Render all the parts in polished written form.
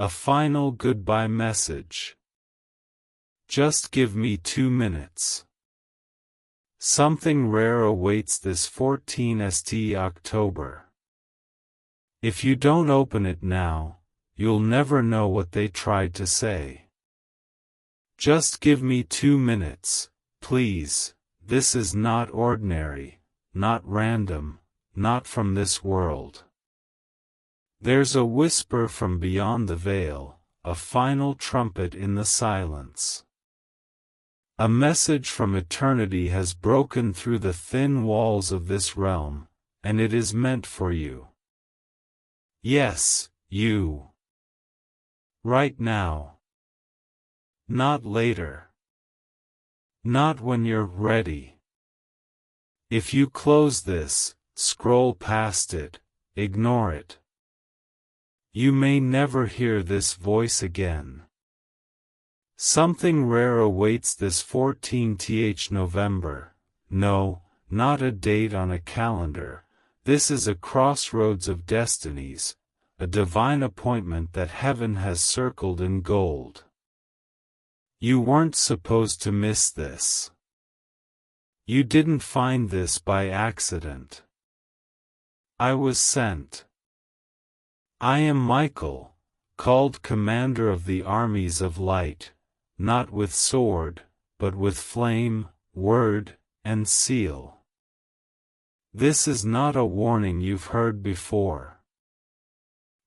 A final goodbye message. Just give me 2 minutes. Something rare awaits this 14st October. If you don't open it now, you'll never know what they tried to say. Just give me 2 minutes, please. This is not ordinary, not random, not from this world. There's a whisper from beyond the veil, a final trumpet in the silence. A message from eternity has broken through the thin walls of this realm, and it is meant for you. Yes, you. Right now. Not later. Not when you're ready. If you close this, scroll past it, ignore it, you may never hear this voice again. Something rare awaits this 14th November. No, not a date on a calendar. This is a crossroads of destinies, a divine appointment that heaven has circled in gold. You weren't supposed to miss this. You didn't find this by accident. I was sent. I am Michael, called Commander of the Armies of Light, not with sword, but with flame, word, and seal. This is not a warning you've heard before.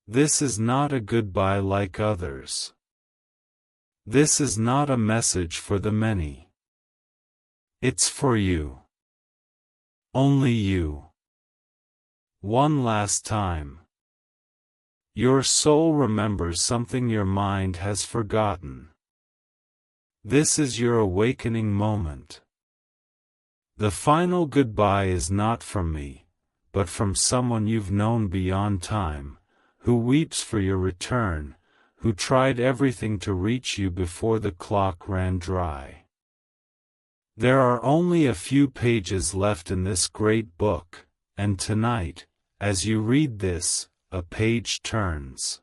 This is not a goodbye like others. This is not a message for the many. It's for you. Only you. One last time. Your soul remembers something your mind has forgotten. This is your awakening moment. The final goodbye is not from me, but from someone you've known beyond time, who weeps for your return, who tried everything to reach you before the clock ran dry. There are only a few pages left in this great book, and tonight, as you read this, a page turns.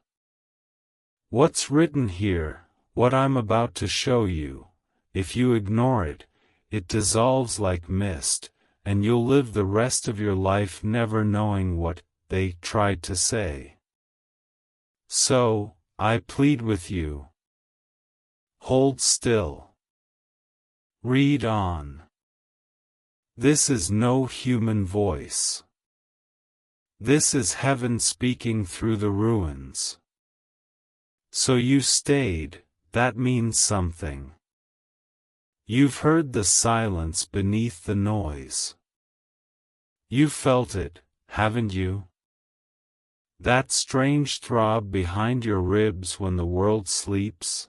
What's written here, what I'm about to show you, if you ignore it, it dissolves like mist, and you'll live the rest of your life never knowing what they tried to say. So, I plead with you. Hold still. Read on. This is no human voice. This is heaven speaking through the ruins. So you stayed, that means something. You've heard the silence beneath the noise. You felt it, haven't you? That strange throb behind your ribs when the world sleeps?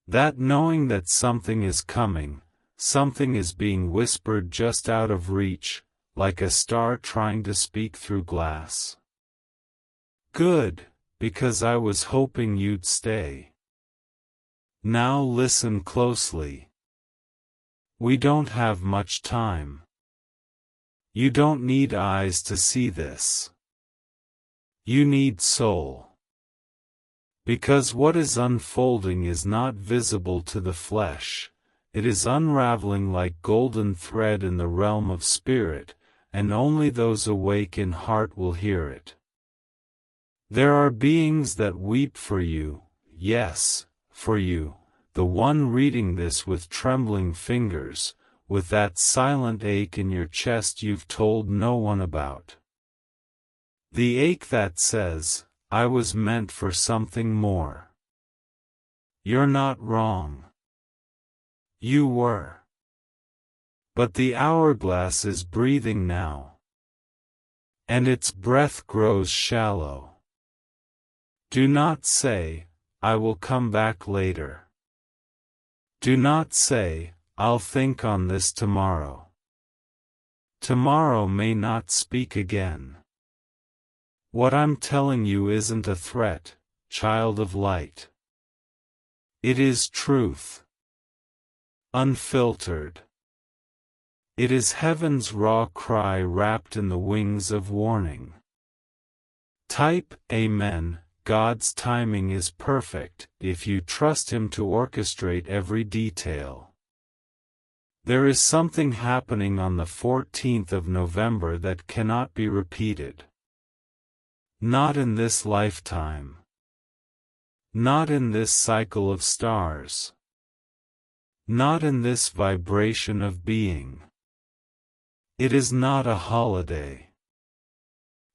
That knowing that something is coming, something is being whispered just out of reach, like a star trying to speak through glass. Good, because I was hoping you'd stay. Now listen closely. We don't have much time. You don't need eyes to see this. You need soul. Because what is unfolding is not visible to the flesh, it is unraveling like golden thread in the realm of spirit, and only those awake in heart will hear it. There are beings that weep for you, yes, for you, the one reading this with trembling fingers, with that silent ache in your chest you've told no one about. The ache that says, I was meant for something more. You're not wrong. You were. But the hourglass is breathing now. And its breath grows shallow. Do not say, I will come back later. Do not say, I'll think on this tomorrow. Tomorrow may not speak again. What I'm telling you isn't a threat, child of light. It is truth. Unfiltered. It is heaven's raw cry wrapped in the wings of warning. Type Amen, God's timing is perfect if you trust Him to orchestrate every detail. There is something happening on the 14th of November that cannot be repeated. Not in this lifetime. Not in this cycle of stars. Not in this vibration of being. It is not a holiday.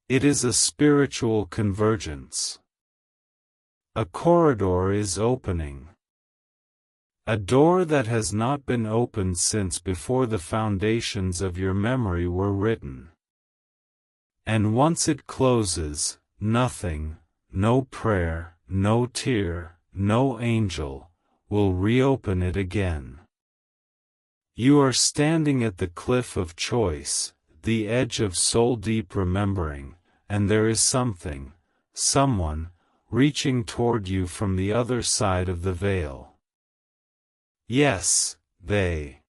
It is a spiritual convergence. A corridor is opening. A door that has not been opened since before the foundations of your memory were written. And once it closes, nothing, no prayer, no tear, no angel, will reopen it again. You are standing at the cliff of choice, the edge of soul-deep remembering, and there is something, someone, reaching toward you from the other side of the veil. Yes, they.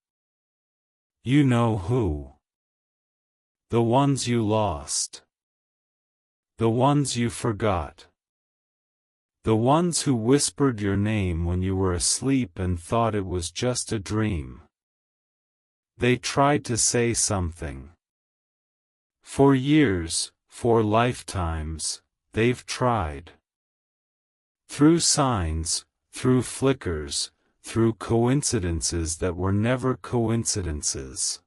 You know who. The ones you lost. The ones you forgot. The ones who whispered your name when you were asleep and thought it was just a dream. They tried to say something. For years, for lifetimes, they've tried. Through signs, through flickers, through coincidences that were never coincidences.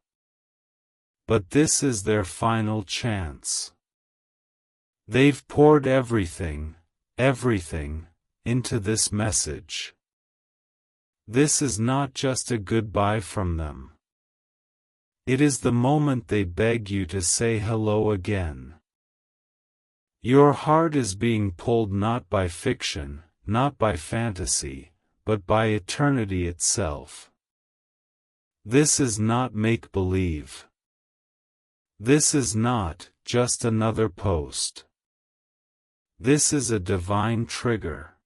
But this is their final chance. They've poured everything, into this message. This is not just a goodbye from them. It is the moment they beg you to say hello again. Your heart is being pulled not by fiction, not by fantasy, but by eternity itself. This is not make-believe. This is not just another post. This is a divine trigger.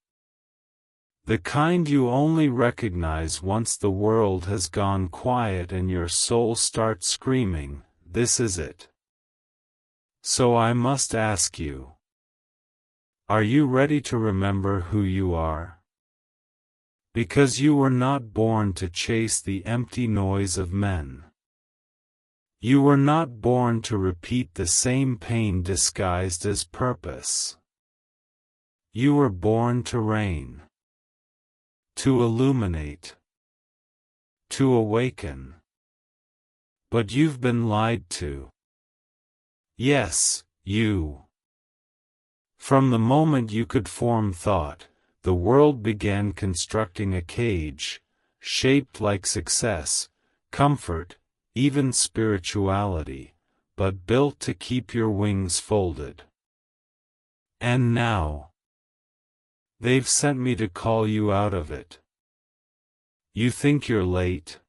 The kind you only recognize once the world has gone quiet and your soul starts screaming, "This is it." So I must ask you. Are you ready to remember who you are? Because you were not born to chase the empty noise of men. You were not born to repeat the same pain disguised as purpose. You were born to reign. To illuminate. To awaken. But you've been lied to. Yes, you. From the moment you could form thought, the world began constructing a cage, shaped like success, comfort, even spirituality, but built to keep your wings folded. And now, they've sent me to call you out of it. You think you're late?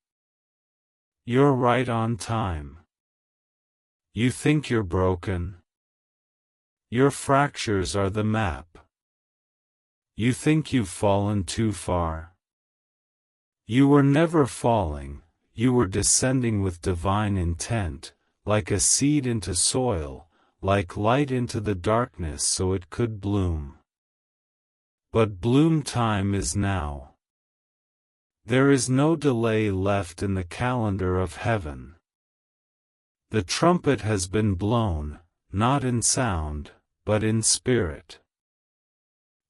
You're right on time. You think you're broken? Your fractures are the map. You think you've fallen too far? You were never falling, you were descending with divine intent, like a seed into soil, like light into the darkness so it could bloom. But bloom time is now. There is no delay left in the calendar of heaven. The trumpet has been blown, not in sound, but in spirit.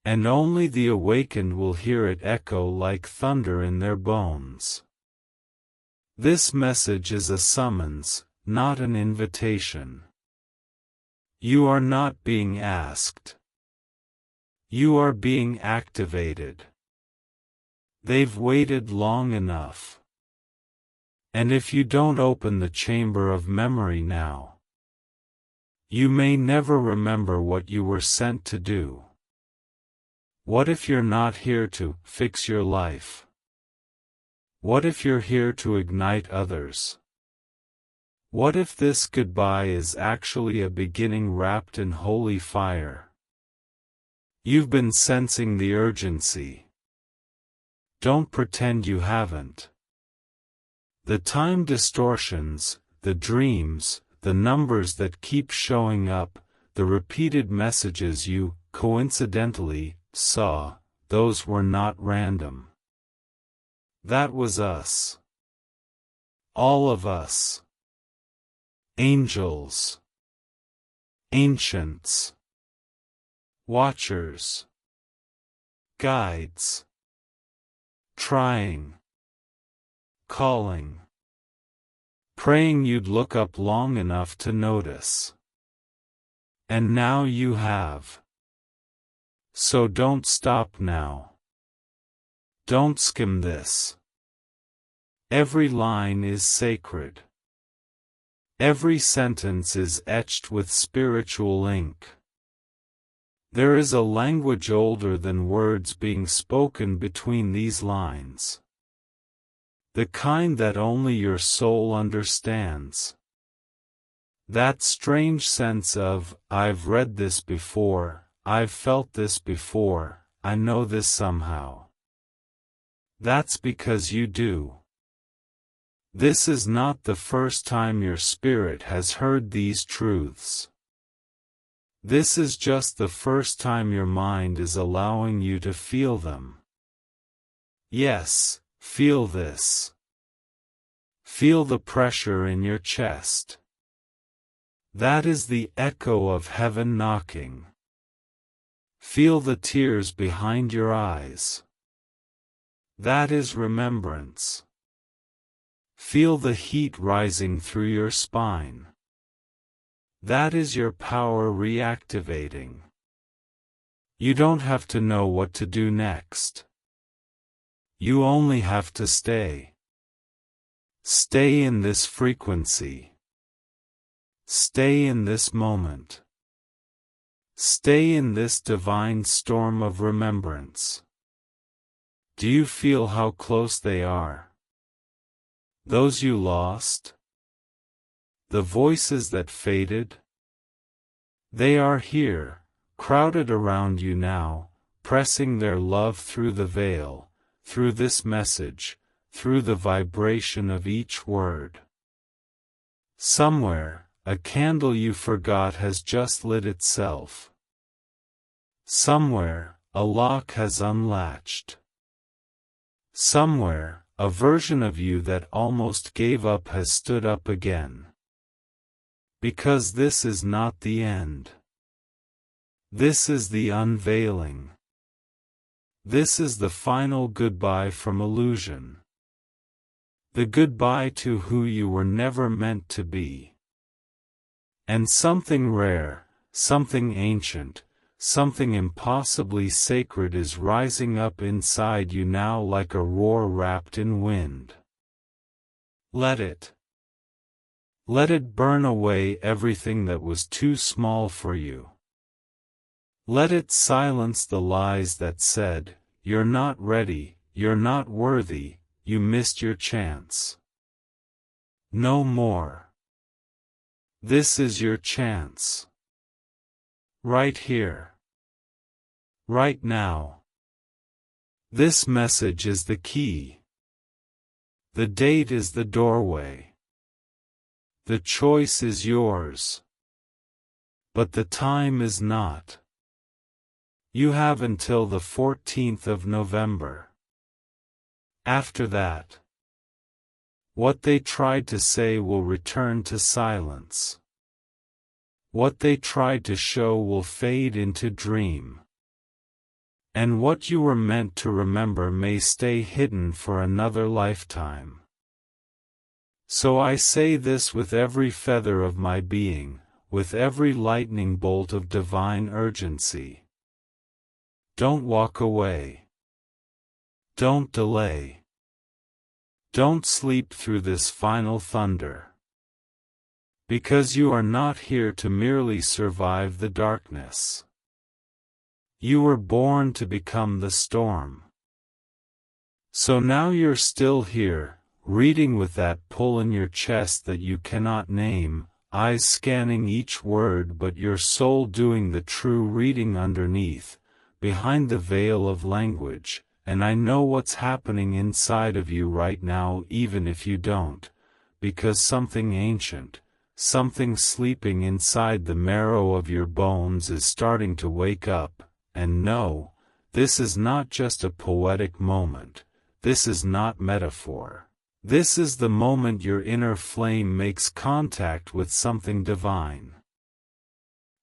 And only the awakened will hear it echo like thunder in their bones. This message is a summons, not an invitation. You are not being asked. You are being activated. They've waited long enough. And if you don't open the chamber of memory now, you may never remember what you were sent to do. What if you're not here to fix your life? What if you're here to ignite others? What if this goodbye is actually a beginning wrapped in holy fire? You've been sensing the urgency. Don't pretend you haven't. The time distortions, the dreams, the numbers that keep showing up, the repeated messages you coincidentally, saw, those were not random. That was us. All of us. Angels. Ancients. Watchers. Guides. Trying. Calling. Praying you'd look up long enough to notice. And now you have. So don't stop now. Don't skim this. Every line is sacred. Every sentence is etched with spiritual ink. There is a language older than words being spoken between these lines. The kind that only your soul understands. That strange sense of, I've read this before, I've felt this before, I know this somehow. That's because you do. This is not the first time your spirit has heard these truths. This is just the first time your mind is allowing you to feel them. Yes, feel this. Feel the pressure in your chest. That is the echo of heaven knocking. Feel the tears behind your eyes. That is remembrance. Feel the heat rising through your spine. That is your power reactivating. You don't have to know what to do next. You only have to stay. Stay in this frequency. Stay in this moment. Stay in this divine storm of remembrance. Do you feel how close they are? Those you lost? The voices that faded? They are here, crowded around you now, pressing their love through the veil, through this message, through the vibration of each word. Somewhere, a candle you forgot has just lit itself. Somewhere, a lock has unlatched. Somewhere, a version of you that almost gave up has stood up again. Because this is not the end. This is the unveiling. This is the final goodbye from illusion. The goodbye to who you were never meant to be. And something rare, something ancient, something impossibly sacred is rising up inside you now like a roar wrapped in wind. Let it. Let it burn away everything that was too small for you. Let it silence the lies that said, you're not ready, you're not worthy, you missed your chance. No more. This is your chance. Right here. Right now. This message is the key. The date is the doorway. The choice is yours. But the time is not. You have until the 14th of November. After that, what they tried to say will return to silence. What they tried to show will fade into dream. And what you were meant to remember may stay hidden for another lifetime. So I say this with every feather of my being, with every lightning bolt of divine urgency. Don't walk away. Don't delay. Don't sleep through this final thunder. Because you are not here to merely survive the darkness. You were born to become the storm. So now you're still here, reading with that pull in your chest that you cannot name, eyes scanning each word but your soul doing the true reading underneath, behind the veil of language, and I know what's happening inside of you right now even if you don't, because something ancient, something sleeping inside the marrow of your bones is starting to wake up, and no, this is not just a poetic moment, this is not metaphor. This is the moment your inner flame makes contact with something divine.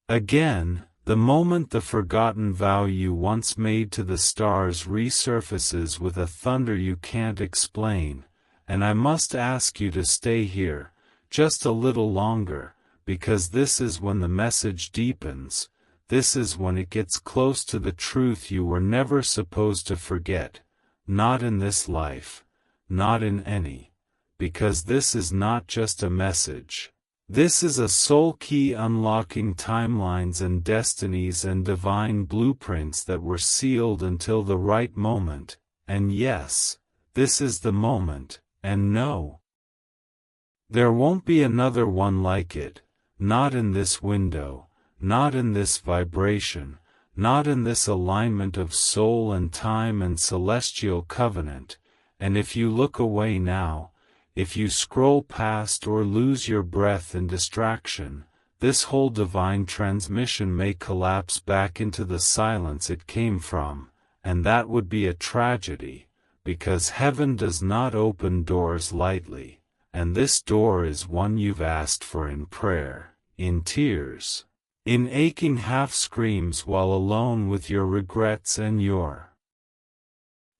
Again, the moment the forgotten vow you once made to the stars resurfaces with a thunder you can't explain, and I must ask you to stay here, just a little longer, because this is when the message deepens, this is when it gets close to the truth you were never supposed to forget, not in this life, not in any, because this is not just a message. This is a soul key unlocking timelines and destinies and divine blueprints that were sealed until the right moment, and yes, this is the moment, and no, there won't be another one like it, not in this window, not in this vibration, not in this alignment of soul and time and celestial covenant, and if you look away now, if you scroll past or lose your breath in distraction, this whole divine transmission may collapse back into the silence it came from, and that would be a tragedy, because heaven does not open doors lightly, and this door is one you've asked for in prayer, in tears, in aching half-screams while alone with your regrets and your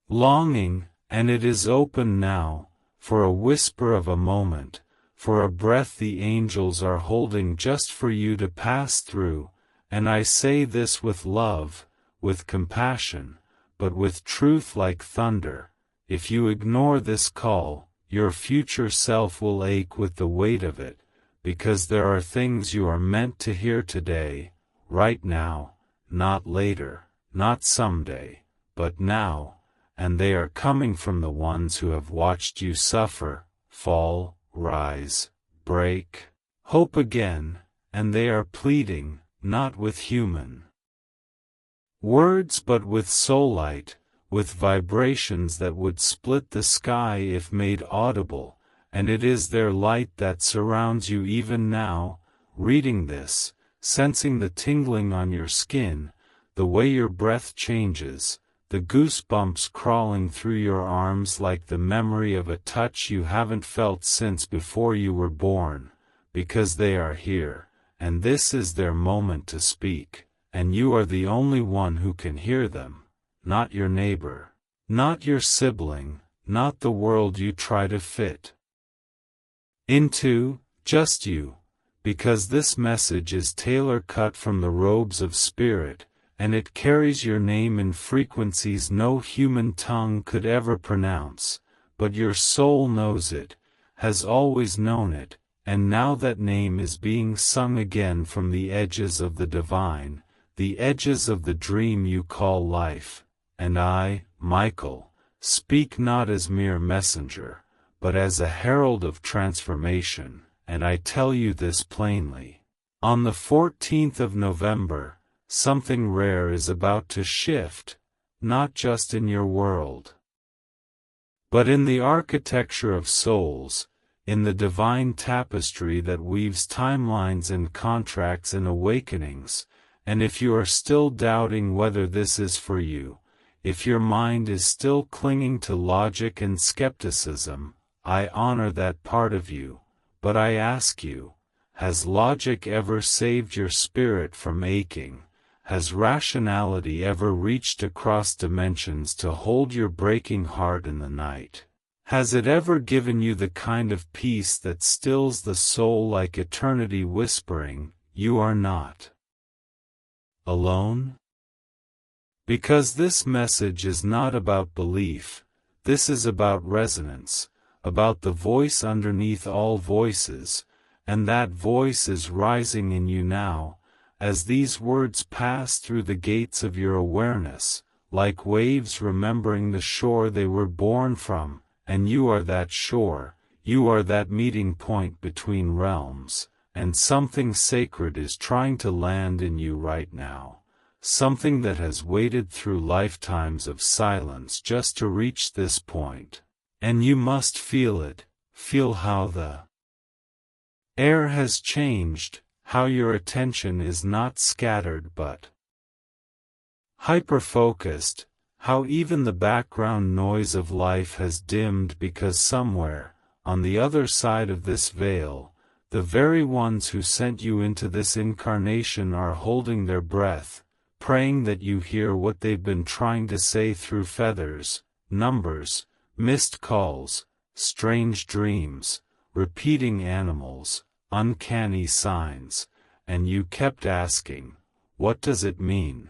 longing, and it is open now, for a whisper of a moment, for a breath the angels are holding just for you to pass through, and I say this with love, with compassion, but with truth like thunder. If you ignore this call, your future self will ache with the weight of it, because there are things you are meant to hear today, right now, not later, not someday, but now. And they are coming from the ones who have watched you suffer, fall, rise, break, hope again, and they are pleading, not with human words but with soul light, with vibrations that would split the sky if made audible, and it is their light that surrounds you even now, reading this, sensing the tingling on your skin, the way your breath changes, the goosebumps crawling through your arms like the memory of a touch you haven't felt since before you were born, because they are here, and this is their moment to speak, and you are the only one who can hear them, not your neighbor, not your sibling, not the world you try to fit into, just you, because this message is tailor-cut from the robes of spirit, and it carries your name in frequencies no human tongue could ever pronounce, but your soul knows it, has always known it, and now that name is being sung again from the edges of the divine, the edges of the dream you call life, and I, Michael, speak not as mere messenger, but as a herald of transformation, and I tell you this plainly. On the 14th of November, something rare is about to shift, not just in your world, but in the architecture of souls, in the divine tapestry that weaves timelines and contracts and awakenings, and if you are still doubting whether this is for you, if your mind is still clinging to logic and skepticism, I honor that part of you, but I ask you, has logic ever saved your spirit from aching? Has rationality ever reached across dimensions to hold your breaking heart in the night? Has it ever given you the kind of peace that stills the soul like eternity whispering, "You are not alone"? Because this message is not about belief, this is about resonance, about the voice underneath all voices, and that voice is rising in you now, as these words pass through the gates of your awareness, like waves remembering the shore they were born from, and you are that shore, you are that meeting point between realms, and something sacred is trying to land in you right now, something that has waited through lifetimes of silence just to reach this point, and you must feel it, feel how the Air has changed, how your attention is not scattered but hyper-focused, how even the background noise of life has dimmed because somewhere, on the other side of this veil, the very ones who sent you into this incarnation are holding their breath, praying that you hear what they've been trying to say through feathers, numbers, missed calls, strange dreams, repeating animals, uncanny signs, and you kept asking, what does it mean?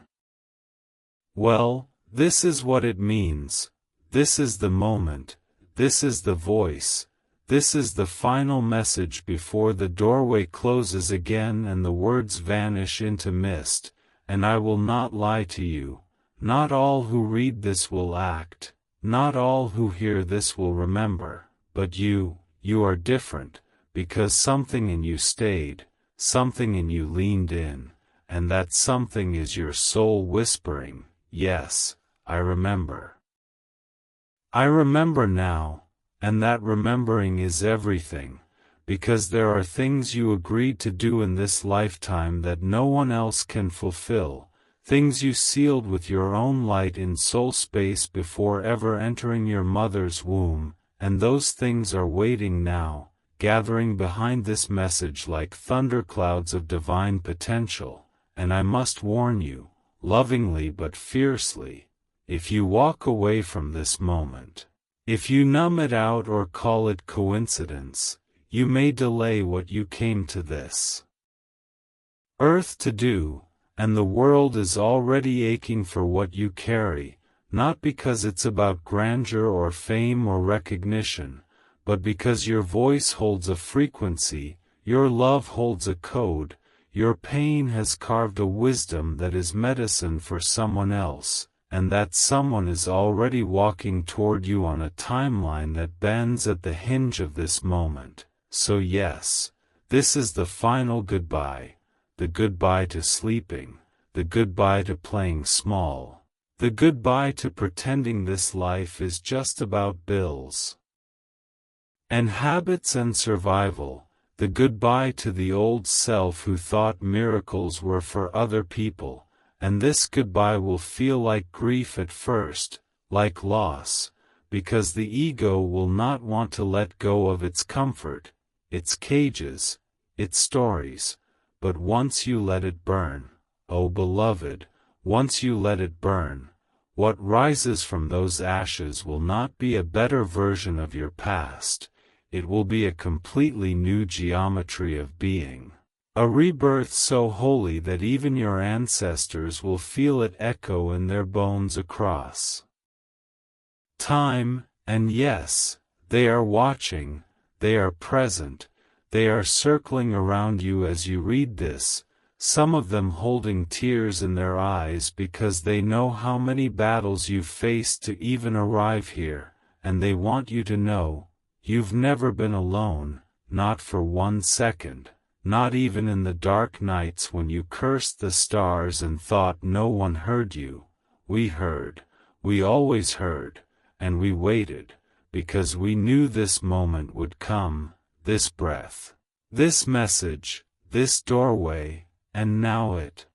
Well, this is what it means. This is the moment. This is the voice. This is the final message before the doorway closes again and the words vanish into mist. And I will not lie to you. Not all who read this will act. Not all who hear this will remember. But you are different, because something in you stayed, something in you leaned in, and that something is your soul whispering, yes, I remember. I remember now, and that remembering is everything, because there are things you agreed to do in this lifetime that no one else can fulfill, things you sealed with your own light in soul space before ever entering your mother's womb, and those things are waiting now, gathering behind this message like thunderclouds of divine potential, and I must warn you, lovingly but fiercely, if you walk away from this moment, if you numb it out or call it coincidence, you may delay what you came to this earth to do, and the world is already aching for what you carry, not because it's about grandeur or fame or recognition, but because your voice holds a frequency, your love holds a code, your pain has carved a wisdom that is medicine for someone else, and that someone is already walking toward you on a timeline that bends at the hinge of this moment. So yes, this is the final goodbye, the goodbye to sleeping, the goodbye to playing small, the goodbye to pretending this life is just about bills and habits and survival, the goodbye to the old self who thought miracles were for other people, and this goodbye will feel like grief at first, like loss, because the ego will not want to let go of its comfort, its cages, its stories, but once you let it burn, oh beloved, once you let it burn, what rises from those ashes will not be a better version of your past. It will be a completely new geometry of being. A rebirth so holy that even your ancestors will feel it echo in their bones across time, and yes, they are watching, they are present, they are circling around you as you read this, some of them holding tears in their eyes because they know how many battles you've faced to even arrive here, and they want you to know, you've never been alone, not for 1 second, not even in the dark nights when you cursed the stars and thought no one heard you. We heard, we always heard, and we waited, because we knew this moment would come, this breath, this message, this doorway, and now it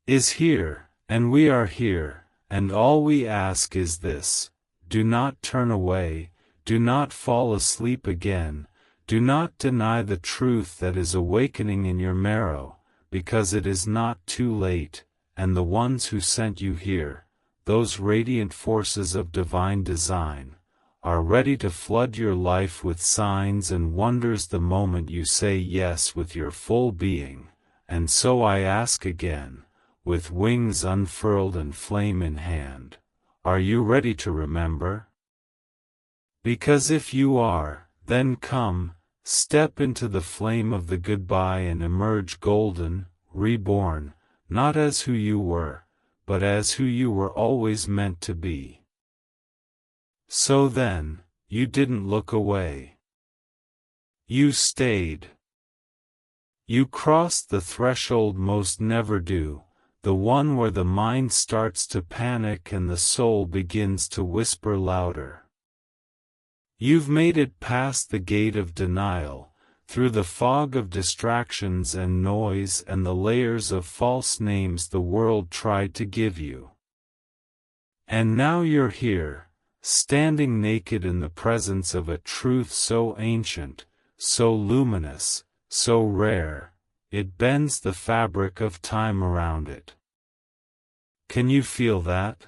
is here, and we are here, and all we ask is this: do not turn away. Do not fall asleep again, do not deny the truth that is awakening in your marrow, because it is not too late, and the ones who sent you here, those radiant forces of divine design, are ready to flood your life with signs and wonders the moment you say yes with your full being, and so I ask again, with wings unfurled and flame in hand, are you ready to remember? Because if you are, then come, step into the flame of the goodbye and emerge golden, reborn, not as who you were, but as who you were always meant to be. So then, you didn't look away. You stayed. You crossed the threshold most never do, the one where the mind starts to panic and the soul begins to whisper louder. You've made it past the gate of denial, through the fog of distractions and noise and the layers of false names the world tried to give you. And now you're here, standing naked in the presence of a truth so ancient, so luminous, so rare, it bends the fabric of time around it. Can you feel that?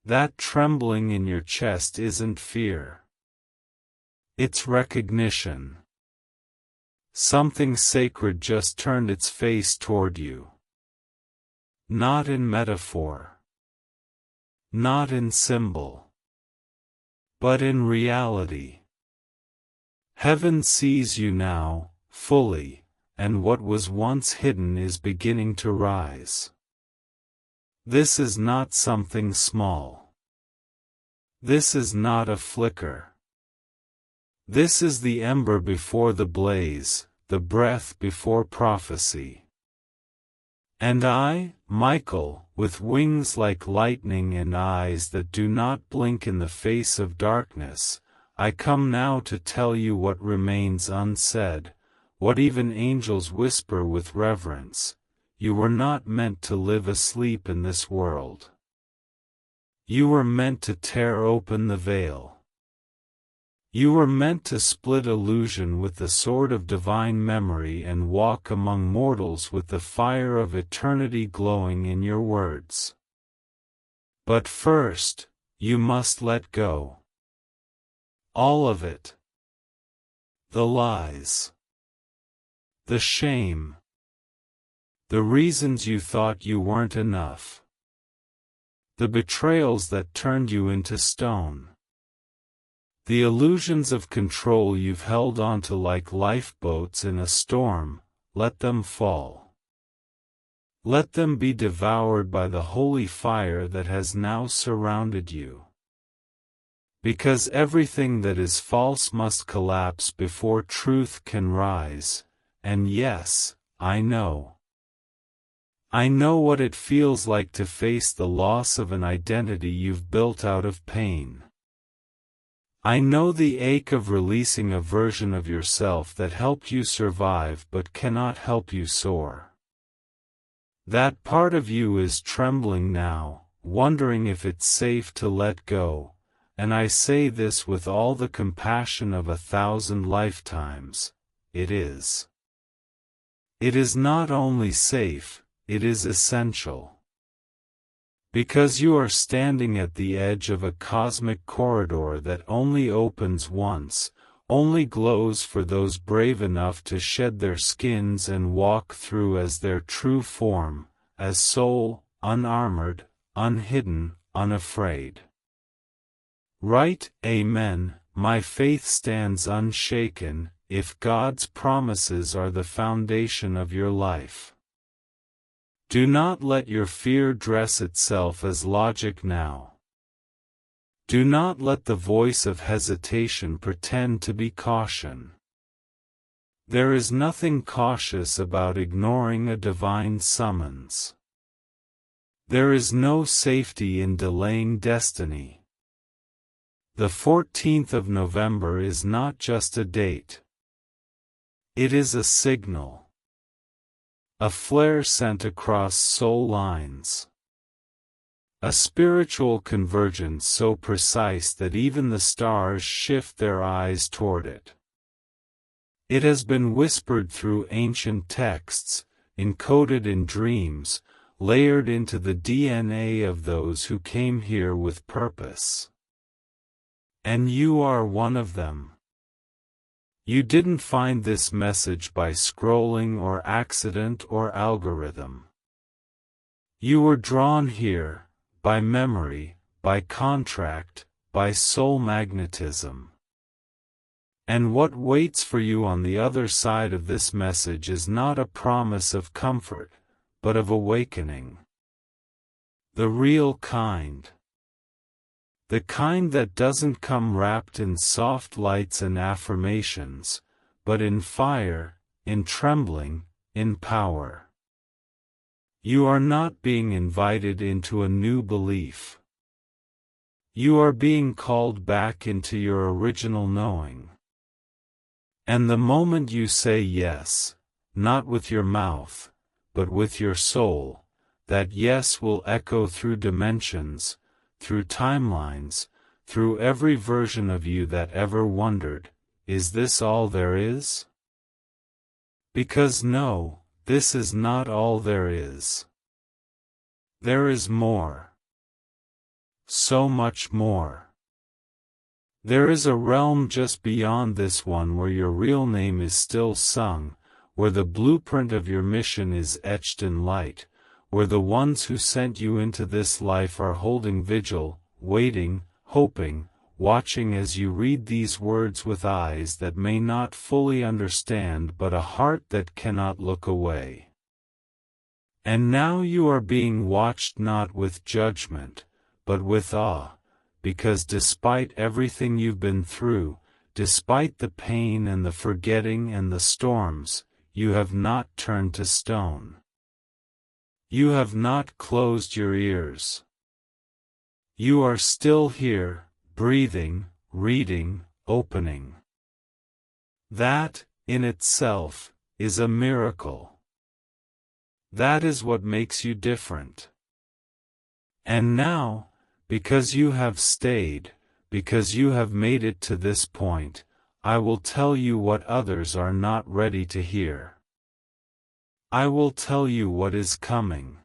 That trembling in your chest isn't fear. It's recognition. Something sacred just turned its face toward you. Not in metaphor. Not in symbol. But in reality. Heaven sees you now, fully, and what was once hidden is beginning to rise. This is not something small. This is not a flicker. This is the ember before the blaze, the breath before prophecy. And I, Michael, with wings like lightning and eyes that do not blink in the face of darkness, I come now to tell you what remains unsaid, what even angels whisper with reverence. You were not meant to live asleep in this world. You were meant to tear open the veil. You were meant to split illusion with the sword of divine memory and walk among mortals with the fire of eternity glowing in your words. But first, you must let go. All of it. The lies. The shame. The reasons you thought you weren't enough. The betrayals that turned you into stone. The illusions of control you've held onto like lifeboats in a storm, let them fall. Let them be devoured by the holy fire that has now surrounded you. Because everything that is false must collapse before truth can rise, and yes, I know. I know what it feels like to face the loss of an identity you've built out of pain. I know the ache of releasing a version of yourself that helped you survive but cannot help you soar. That part of you is trembling now, wondering if it's safe to let go, and I say this with all the compassion of 1,000 lifetimes, it is. It is not only safe, it is essential. Because you are standing at the edge of a cosmic corridor that only opens once, only glows for those brave enough to shed their skins and walk through as their true form, as soul, unarmored, unhidden, unafraid. Right, amen, my faith stands unshaken, if God's promises are the foundation of your life. Do not let your fear dress itself as logic now. Do not let the voice of hesitation pretend to be caution. There is nothing cautious about ignoring a divine summons. There is no safety in delaying destiny. The 14th of November is not just a date. It is a signal. A flare sent across soul lines. A spiritual convergence so precise that even the stars shift their eyes toward it. It has been whispered through ancient texts, encoded in dreams, layered into the DNA of those who came here with purpose. And you are one of them. You didn't find this message by scrolling or accident or algorithm. You were drawn here, by memory, by contract, by soul magnetism. And what waits for you on the other side of this message is not a promise of comfort, but of awakening. The real kind. The kind that doesn't come wrapped in soft lights and affirmations, but in fire, in trembling, in power. You are not being invited into a new belief. You are being called back into your original knowing. And the moment you say yes, not with your mouth, but with your soul, that yes will echo through dimensions, through timelines, through every version of you that ever wondered, is this all there is? Because no, this is not all there is. There is more. So much more. There is a realm just beyond this one where your real name is still sung, where the blueprint of your mission is etched in light, where the ones who sent you into this life are holding vigil, waiting, hoping, watching as you read these words with eyes that may not fully understand but a heart that cannot look away. And now you are being watched not with judgment, but with awe, because despite everything you've been through, despite the pain and the forgetting and the storms, you have not turned to stone. You have not closed your ears. You are still here, breathing, reading, opening. That, in itself, is a miracle. That is what makes you different. And now, because you have stayed, because you have made it to this point, I will tell you what others are not ready to hear. I will tell you what is coming.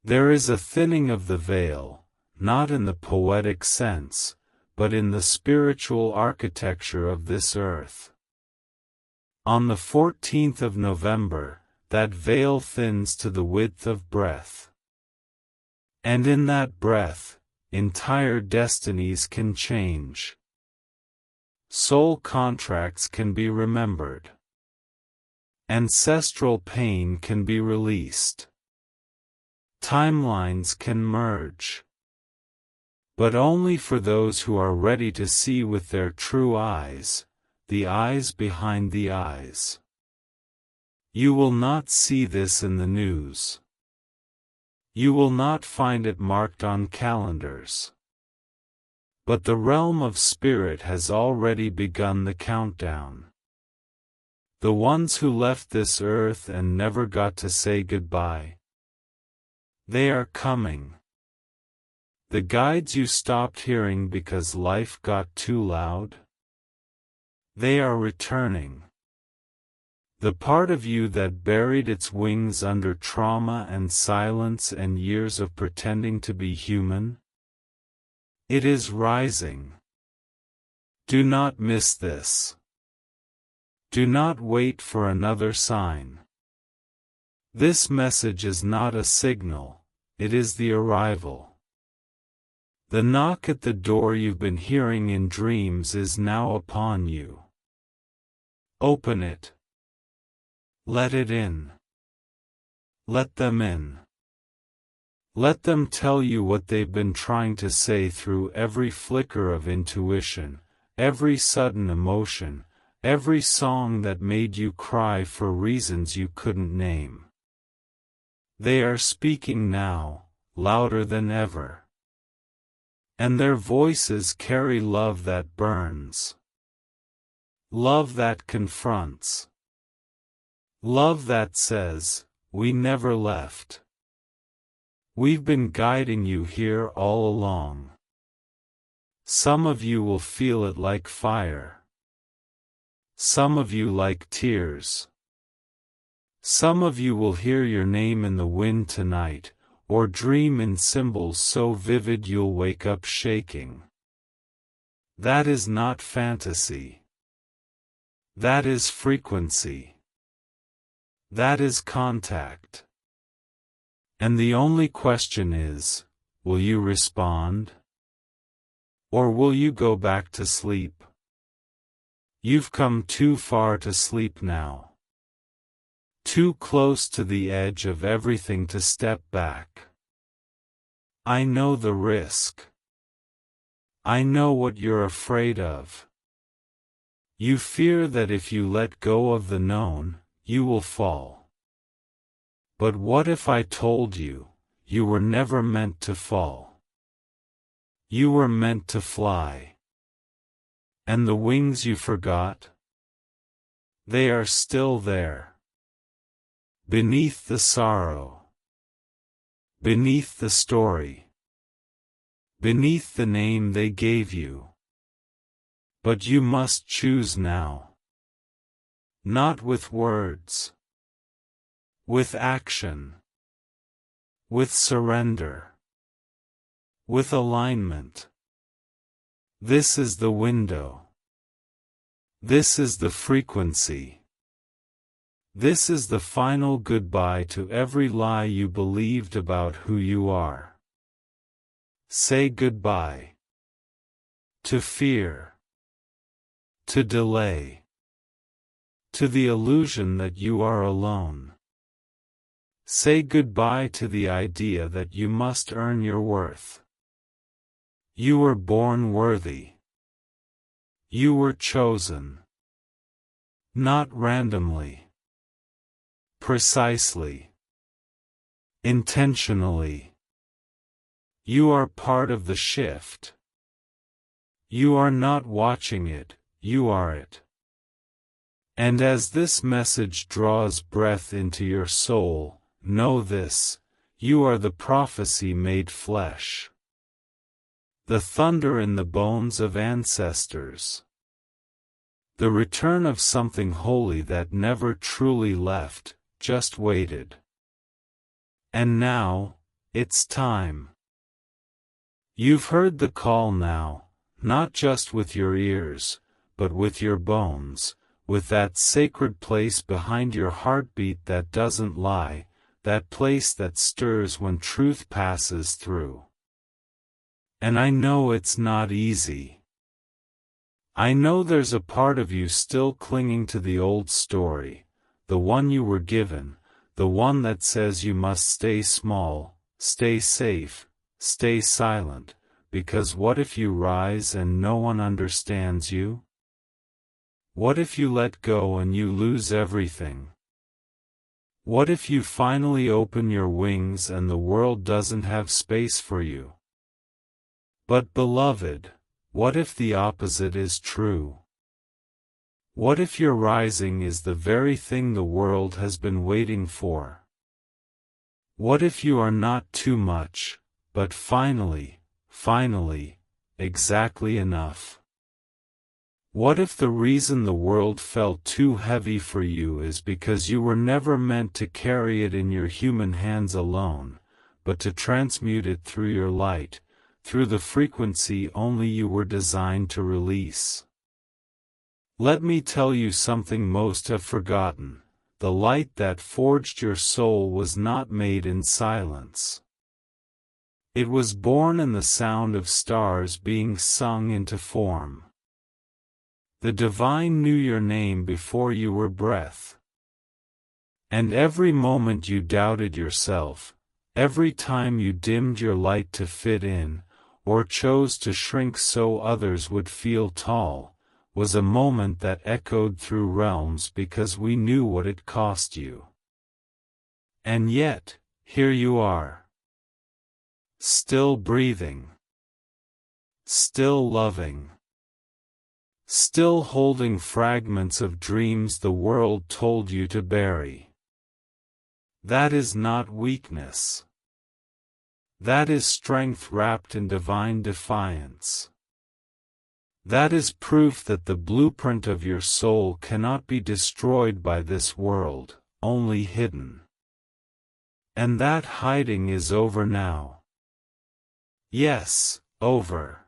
There is a thinning of the veil, not in the poetic sense, but in the spiritual architecture of this earth. On the 14th of November, that veil thins to the width of breath. And in that breath, entire destinies can change. Soul contracts can be remembered. Ancestral pain can be released. Timelines can merge. But only for those who are ready to see with their true eyes, the eyes behind the eyes. You will not see this in the news. You will not find it marked on calendars. But the realm of spirit has already begun the countdown. The ones who left this earth and never got to say goodbye. They are coming. The guides you stopped hearing because life got too loud. They are returning. The part of you that buried its wings under trauma and silence and years of pretending to be human. It is rising. Do not miss this. Do not wait for another sign. This message is not a signal, it is the arrival. The knock at the door you've been hearing in dreams is now upon you. Open it. Let it in. Let them in. Let them tell you what they've been trying to say through every flicker of intuition, every sudden emotion, every song that made you cry for reasons you couldn't name. They are speaking now, louder than ever. And their voices carry love that burns. Love that confronts. Love that says, we never left. We've been guiding you here all along. Some of you will feel it like fire. Some of you like tears. Some of you will hear your name in the wind tonight, or dream in symbols so vivid you'll wake up shaking. That is not fantasy. That is frequency. That is contact. And the only question is, will you respond? Or will you go back to sleep? You've come too far to sleep now. Too close to the edge of everything to step back. I know the risk. I know what you're afraid of. You fear that if you let go of the known, you will fall. But what if I told you, you were never meant to fall? You were meant to fly. And the wings you forgot? They are still there. Beneath the sorrow. Beneath the story. Beneath the name they gave you. But you must choose now. Not with words. With action. With surrender. With alignment. This is the window. This is the frequency. This is the final goodbye to every lie you believed about who you are. Say goodbye. To fear. To delay. To the illusion that you are alone. Say goodbye to the idea that you must earn your worth. You were born worthy. You were chosen. Not randomly. Precisely. Intentionally. You are part of the shift. You are not watching it, you are it. And as this message draws breath into your soul, know this: you are the prophecy made flesh. The thunder in the bones of ancestors. The return of something holy that never truly left, just waited. And now, it's time. You've heard the call now, not just with your ears, but with your bones, with that sacred place behind your heartbeat that doesn't lie, that place that stirs when truth passes through. And I know it's not easy. I know there's a part of you still clinging to the old story, the one you were given, the one that says you must stay small, stay safe, stay silent, because what if you rise and no one understands you? What if you let go and you lose everything? What if you finally open your wings and the world doesn't have space for you? But beloved, what if the opposite is true? What if your rising is the very thing the world has been waiting for? What if you are not too much, but finally, exactly enough? What if the reason the world felt too heavy for you is because you were never meant to carry it in your human hands alone, but to transmute it through your light, through the frequency only you were designed to release? Let me tell you something most have forgotten: the light that forged your soul was not made in silence. It was born in the sound of stars being sung into form. The divine knew your name before you were breath. And every moment you doubted yourself, every time you dimmed your light to fit in, or chose to shrink so others would feel tall, was a moment that echoed through realms because we knew what it cost you. And yet, here you are. Still breathing. Still loving. Still holding fragments of dreams the world told you to bury. That is not weakness. That is strength wrapped in divine defiance. That is proof that the blueprint of your soul cannot be destroyed by this world, only hidden. And that hiding is over now. Yes, over.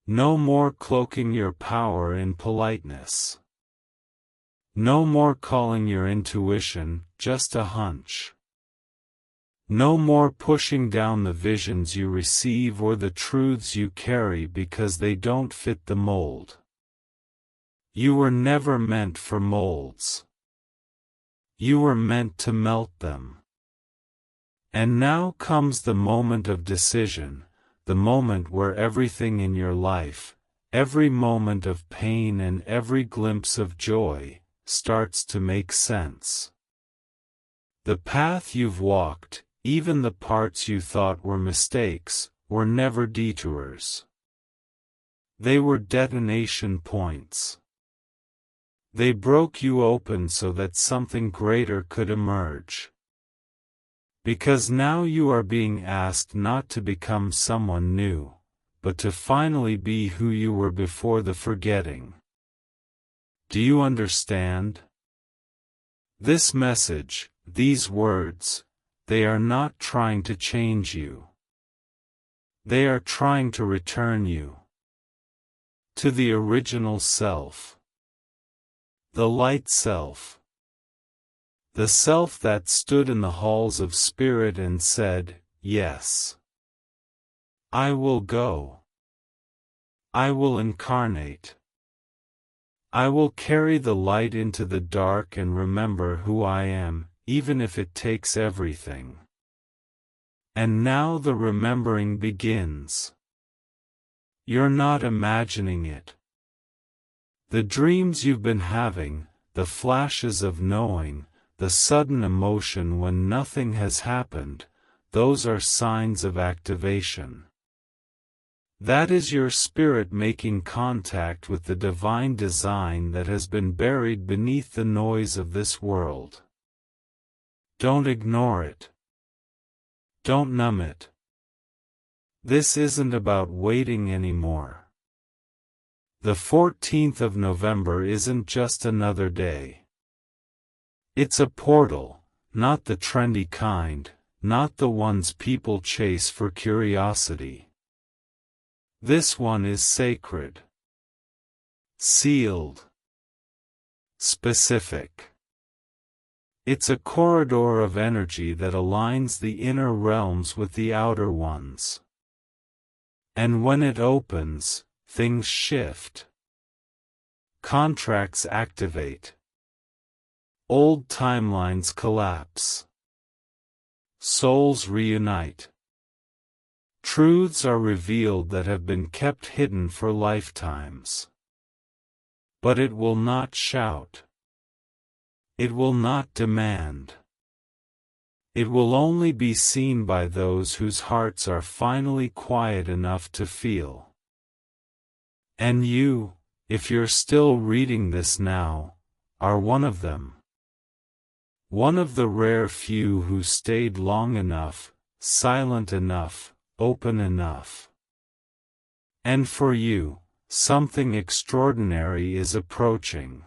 No more cloaking your power in politeness. No more calling your intuition just a hunch. No more pushing down the visions you receive or the truths you carry because they don't fit the mold. You were never meant for molds. You were meant to melt them. And now comes the moment of decision, the moment where everything in your life, every moment of pain and every glimpse of joy, starts to make sense. The path you've walked, even the parts you thought were mistakes, were never detours. They were detonation points. They broke you open so that something greater could emerge. Because now you are being asked not to become someone new, but to finally be who you were before the forgetting. Do you understand? This message, these words, they are not trying to change you. They are trying to return you to the original self. The light self. The self that stood in the halls of spirit and said, "Yes. I will go. I will incarnate. I will carry the light into the dark and remember who I am, even if it takes everything." And now the remembering begins. You're not imagining it. The dreams you've been having, the flashes of knowing, the sudden emotion when nothing has happened, those are signs of activation. That is your spirit making contact with the divine design that has been buried beneath the noise of this world. Don't ignore it. Don't numb it. This isn't about waiting anymore. The 14th of November isn't just another day. It's a portal, not the trendy kind, not the ones people chase for curiosity. This one is sacred. Sealed. Specific. It's a corridor of energy that aligns the inner realms with the outer ones. And when it opens, things shift. Contracts activate. Old timelines collapse. Souls reunite. Truths are revealed that have been kept hidden for lifetimes. But it will not shout. It will not demand. It will only be seen by those whose hearts are finally quiet enough to feel. And you, if you're still reading this now, are one of them. One of the rare few who stayed long enough, silent enough, open enough. And for you, something extraordinary is approaching.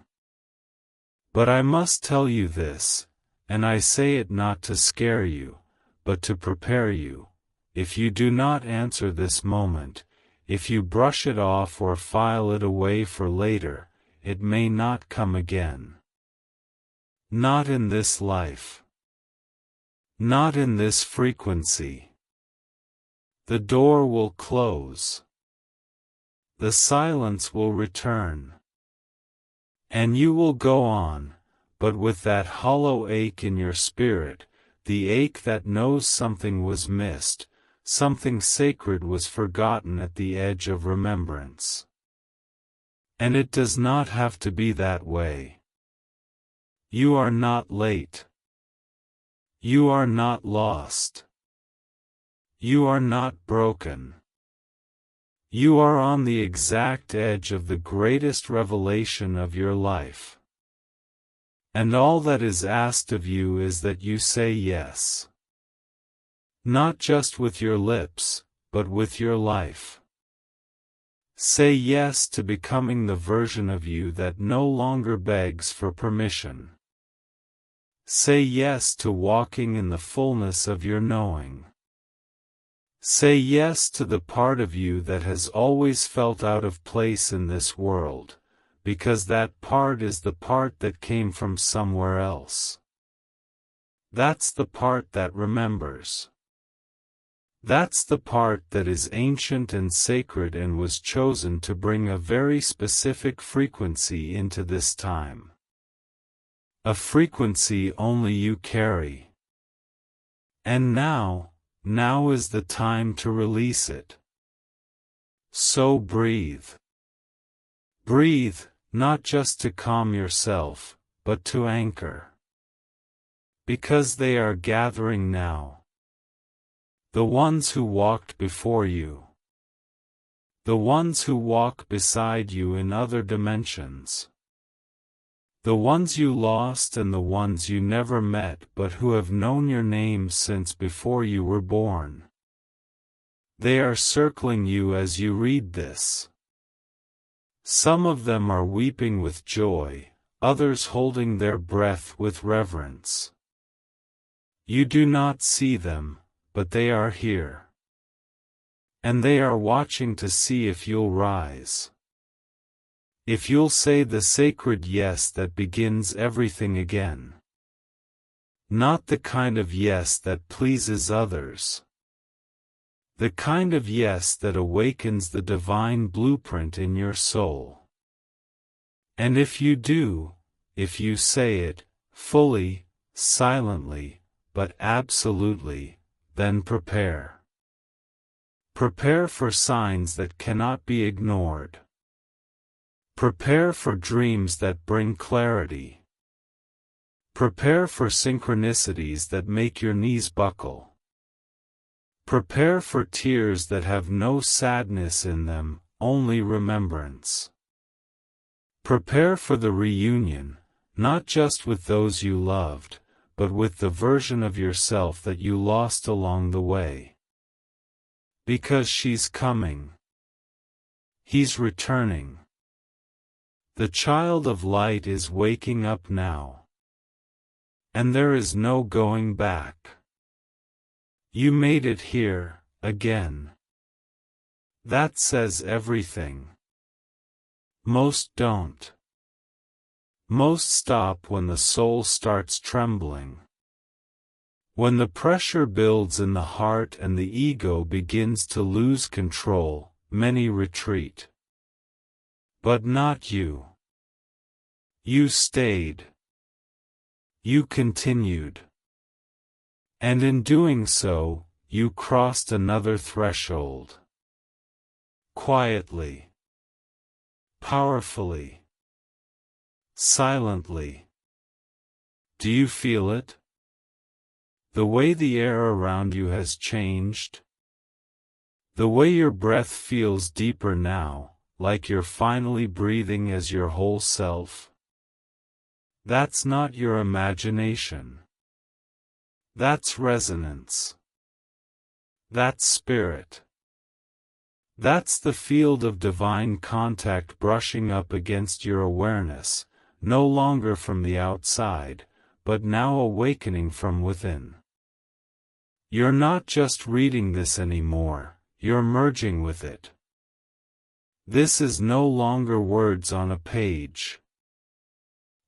But I must tell you this, and I say it not to scare you, but to prepare you. If you do not answer this moment, if you brush it off or file it away for later, it may not come again. Not in this life. Not in this frequency. The door will close. The silence will return. And you will go on, but with that hollow ache in your spirit, the ache that knows something was missed, something sacred was forgotten at the edge of remembrance. And it does not have to be that way. You are not late. You are not lost. You are not broken. You are on the exact edge of the greatest revelation of your life. And all that is asked of you is that you say yes. Not just with your lips, but with your life. Say yes to becoming the version of you that no longer begs for permission. Say yes to walking in the fullness of your knowing. Say yes to the part of you that has always felt out of place in this world, because that part is the part that came from somewhere else. That's the part that remembers. That's the part that is ancient and sacred and was chosen to bring a very specific frequency into this time. A frequency only you carry. And now is the time to release it. So breathe. Breathe, not just to calm yourself, but to anchor. Because they are gathering now. The ones who walked before you. The ones who walk beside you in other dimensions. The ones you lost and the ones you never met but who have known your name since before you were born. They are circling you as you read this. Some of them are weeping with joy, others holding their breath with reverence. You do not see them, but they are here. And they are watching to see if you'll rise. If you'll say the sacred yes that begins everything again. Not the kind of yes that pleases others. The kind of yes that awakens the divine blueprint in your soul. And if you do, if you say it, fully, silently, but absolutely, then prepare. Prepare for signs that cannot be ignored. Prepare for dreams that bring clarity. Prepare for synchronicities that make your knees buckle. Prepare for tears that have no sadness in them, only remembrance. Prepare for the reunion, not just with those you loved, but with the version of yourself that you lost along the way. Because she's coming. He's returning. The child of light is waking up now. And there is no going back. You made it here, again. That says everything. Most don't. Most stop when the soul starts trembling. When the pressure builds in the heart and the ego begins to lose control, many retreat. But not you. You stayed. You continued. And in doing so, you crossed another threshold. Quietly. Powerfully. Silently. Do you feel it? The way the air around you has changed? The way your breath feels deeper now, like you're finally breathing as your whole self? That's not your imagination. That's resonance. That's spirit. That's the field of divine contact brushing up against your awareness, no longer from the outside, but now awakening from within. You're not just reading this anymore, you're merging with it. This is no longer words on a page.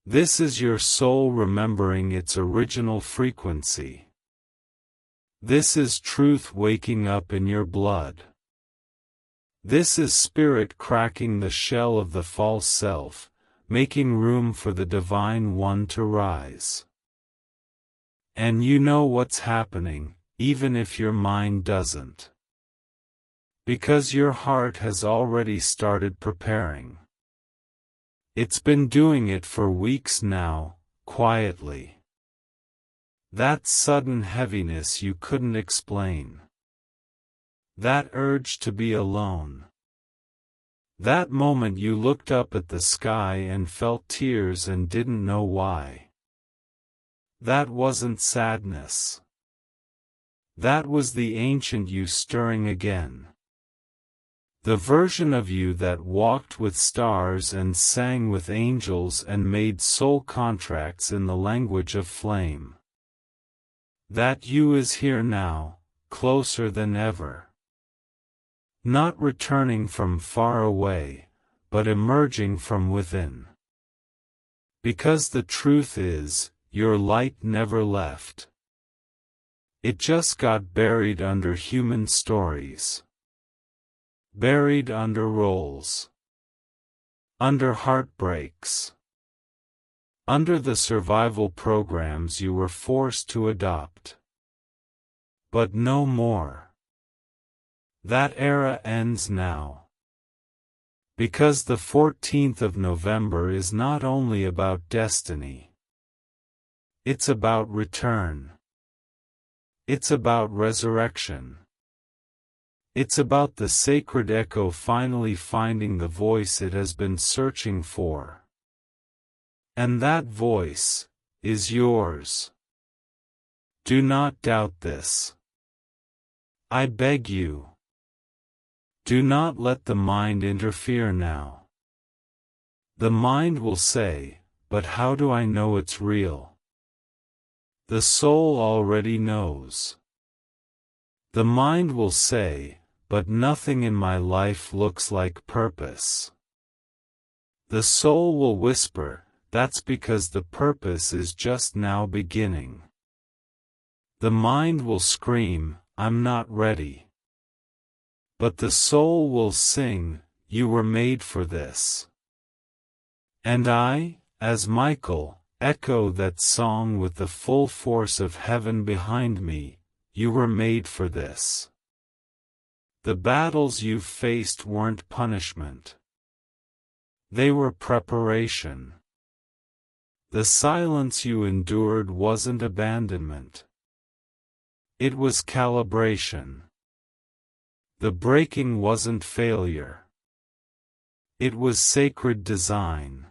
This is your soul remembering its original frequency. This is truth waking up in your blood. This is spirit cracking the shell of the false self, making room for the divine one to rise. And you know what's happening, even if your mind doesn't. Because your heart has already started preparing. It's been doing it for weeks now, quietly. That sudden heaviness you couldn't explain. That urge to be alone. That moment you looked up at the sky and felt tears and didn't know why. That wasn't sadness. That was the ancient you stirring again. The version of you that walked with stars and sang with angels and made soul contracts in the language of flame. That you is here now, closer than ever. Not returning from far away, but emerging from within. Because the truth is, your light never left. It just got buried under human stories. Buried under roles. Under heartbreaks. Under the survival programs you were forced to adopt. But no more. That era ends now. Because the 14th of November is not only about destiny. It's about return. It's about resurrection. It's about the sacred echo finally finding the voice it has been searching for. And that voice is yours. Do not doubt this. I beg you. Do not let the mind interfere now. The mind will say, but how do I know it's real? The soul already knows. The mind will say, but nothing in my life looks like purpose. The soul will whisper, that's because the purpose is just now beginning. The mind will scream, I'm not ready. But the soul will sing, you were made for this. And I, as Michael, echo that song with the full force of heaven behind me, you were made for this. The battles you've faced weren't punishment. They were preparation. The silence you endured wasn't abandonment. It was calibration. The breaking wasn't failure. It was sacred design.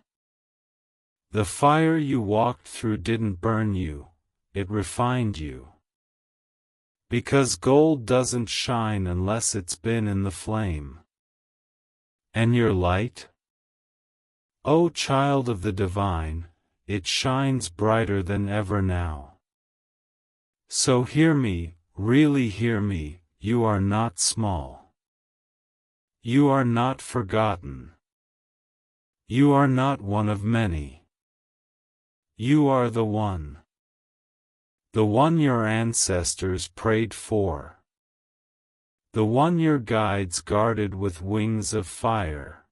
The fire you walked through didn't burn you, it refined you. Because gold doesn't shine unless it's been in the flame. And your light? O child of the divine, it shines brighter than ever now. So hear me, really hear me, you are not small. You are not forgotten. You are not one of many. You are the one. The one your ancestors prayed for. The one your guides guarded with wings of fire.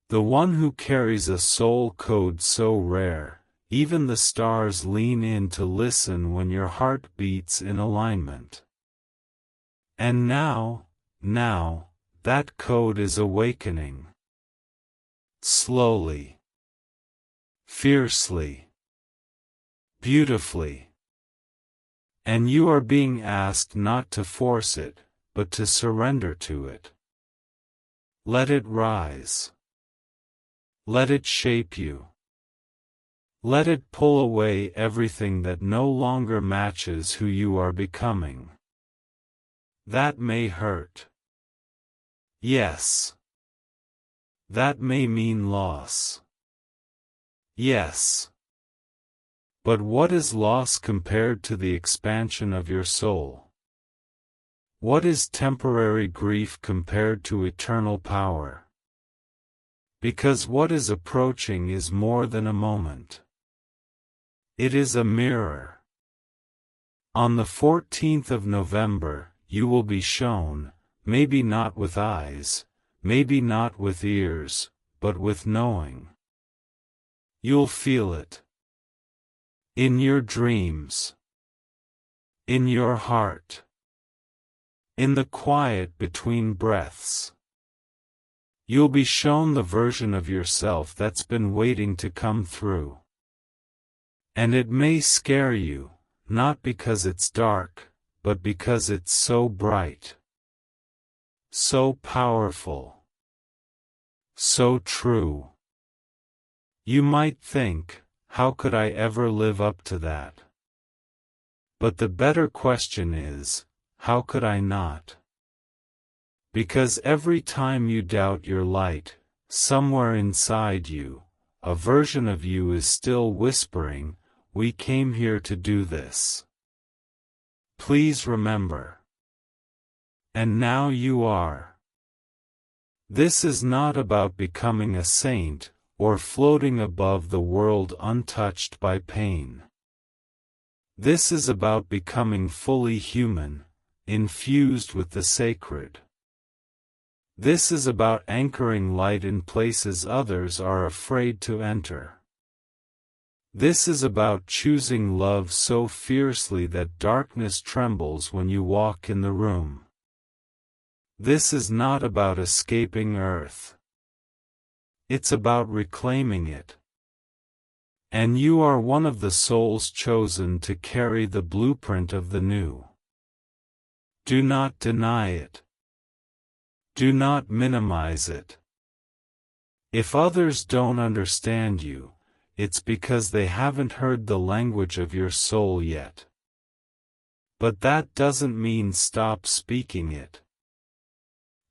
The one who carries a soul code so rare, even the stars lean in to listen when your heart beats in alignment. And now, that code is awakening. Slowly. Fiercely. Beautifully. And you are being asked not to force it, but to surrender to it. Let it rise. Let it shape you. Let it pull away everything that no longer matches who you are becoming. That may hurt. Yes. That may mean loss. Yes. But what is loss compared to the expansion of your soul? What is temporary grief compared to eternal power? Because what is approaching is more than a moment. It is a mirror. On the 14th of November, you will be shown, maybe not with eyes, maybe not with ears, but with knowing. You'll feel it. In your dreams. In your heart. In the quiet between breaths. You'll be shown the version of yourself that's been waiting to come through. And it may scare you, not because it's dark, but because it's so bright. So powerful. So true. You might think, how could I ever live up to that? But the better question is, how could I not? Because every time you doubt your light, somewhere inside you, a version of you is still whispering, we came here to do this. Please remember. And now you are. This is not about becoming a saint, or floating above the world untouched by pain. This is about becoming fully human, infused with the sacred. This is about anchoring light in places others are afraid to enter. This is about choosing love so fiercely that darkness trembles when you walk in the room. This is not about escaping Earth. It's about reclaiming it. And you are one of the souls chosen to carry the blueprint of the new. Do not deny it. Do not minimize it. If others don't understand you, it's because they haven't heard the language of your soul yet. But that doesn't mean stop speaking it.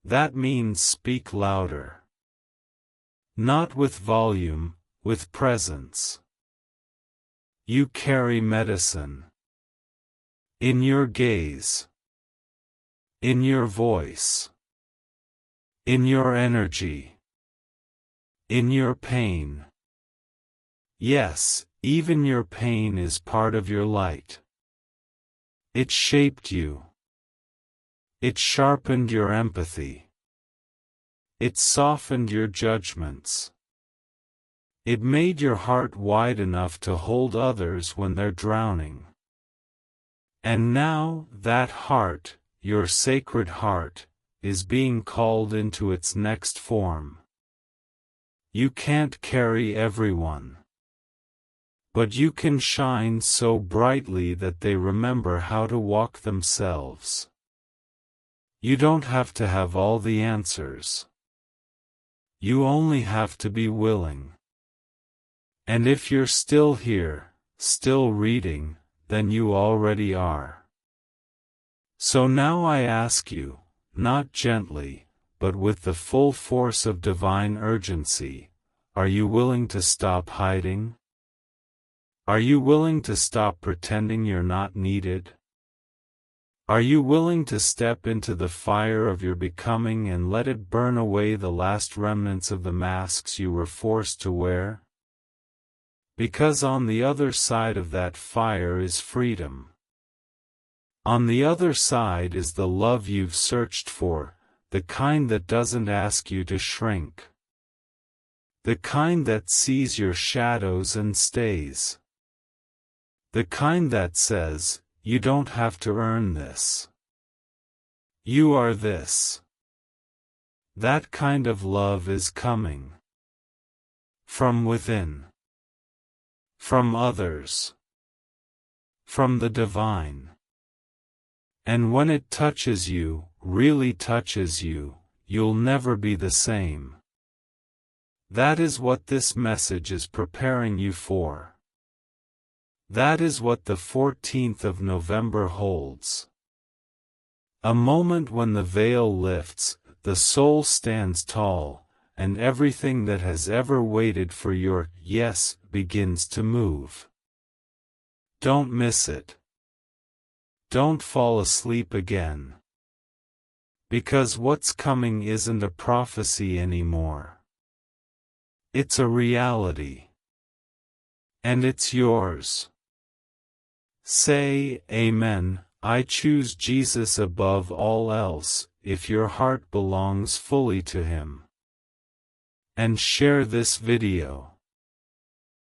That means speak louder. Not with volume, with presence. You carry medicine. In your gaze. In your voice. In your energy. In your pain. Yes, even your pain is part of your light. It shaped you. It sharpened your empathy. It softened your judgments. It made your heart wide enough to hold others when they're drowning. And now, that heart, your sacred heart, is being called into its next form. You can't carry everyone. But you can shine so brightly that they remember how to walk themselves. You don't have to have all the answers. You only have to be willing. And if you're still here, still reading, then you already are. So now I ask you, not gently, but with the full force of divine urgency, are you willing to stop hiding? Are you willing to stop pretending you're not needed? Are you willing to step into the fire of your becoming and let it burn away the last remnants of the masks you were forced to wear? Because on the other side of that fire is freedom. On the other side is the love you've searched for, the kind that doesn't ask you to shrink. The kind that sees your shadows and stays. The kind that says, you don't have to earn this. You are this. That kind of love is coming. From within. From others. From the divine. And when it touches you, really touches you, you'll never be the same. That is what this message is preparing you for. That is what the 14th of November holds. A moment when the veil lifts, the soul stands tall, and everything that has ever waited for your yes begins to move. Don't miss it. Don't fall asleep again. Because what's coming isn't a prophecy anymore. It's a reality. And it's yours. Say, Amen, I choose Jesus above all else, if your heart belongs fully to Him. And share this video.